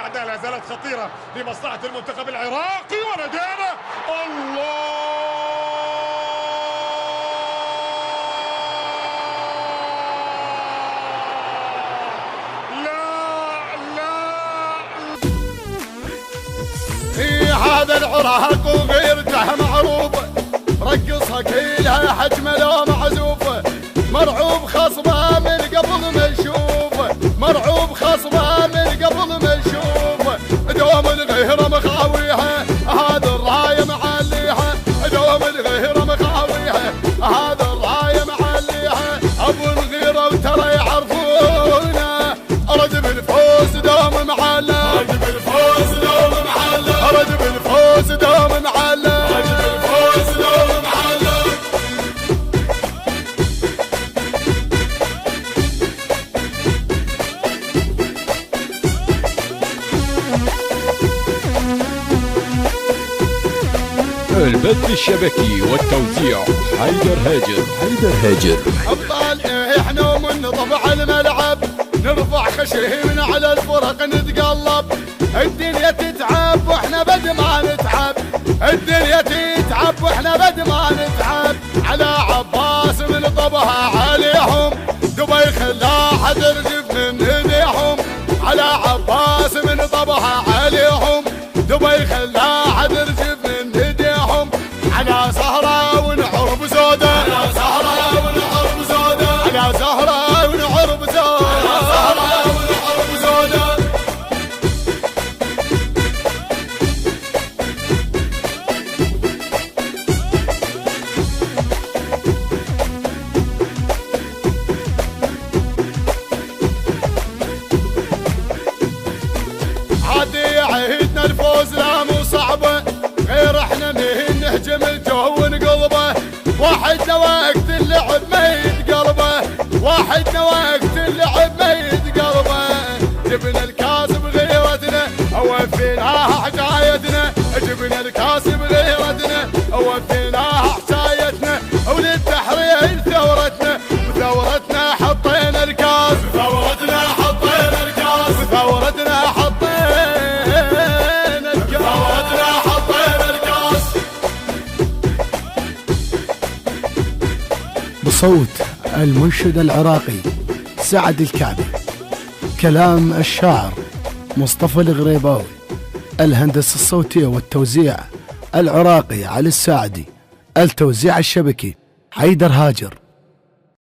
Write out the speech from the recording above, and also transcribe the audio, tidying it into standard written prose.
بعدها لا زالت خطيرة لمصلحة المنتخب العراقي ونادينا الله. في هذا العراق وغيرته معروف، رقصها كلها حجم لو معزوف، مرعوب خصمه من قبل ما يشوف، مرعوب خصمه من قبل ما يشوف، دوم الغيره مخاويها هذا الرايه معليها، دوم الغيره مخاويها هذا الرايه معليها، ابو الغيره وترى يعرفونه، ارد بالفوز دوم معلى، ارد بالفوز دوم معلى، ارد بالفوز دوم معلى، ارد بالفوز دوم معلى. البث الشبكي والتوزيع حيدر هاجر. حيدر هاجر ابطال احنا ومن طبع الملعب، نرفع خشيمنا على الفرق نتقلب، الدنيا تتعب واحنا بد ما نتعب، الدنيا تتعب واحنا بد ما نتعب، على عباس من طبها عليهم، دبي خلا حد رجف من ايديهم، على عباس من طبها عليهم، دبي خلا حد رجف من ايديهم، على زهرة ونعرب زودة، على زهرة ونعرب زودة، على زهرة ونعرب زودة، على زهرة ونعرب زودة. عادي عهدنا الفوز لا مو صعبة، غير احنا مين نهجم الجو ونقلبه، واحدنا وقت اللعب ما يتقلبه، واحدنا وقت اللعب ما يتقلبه، جبنا الكاس بغيرتنا وفيناها حكايتنا، جبنا الكاس بغيرتنا وفيناها حكايتنا، وللتحرير ثورتنا وثورتنا حطينا الكاس، ثورتنا حطينا الكاس، ثورتنا حطينا الكاس، ثورتنا حطينا الكاس. بصوت المنشد العراقي سعد الكعبي، كلام الشاعر مصطفى الغريباوي، الهندسة الصوتية والتوزيع العراقي علي الساعدي، التوزيع الشبكي حيدر هاجر.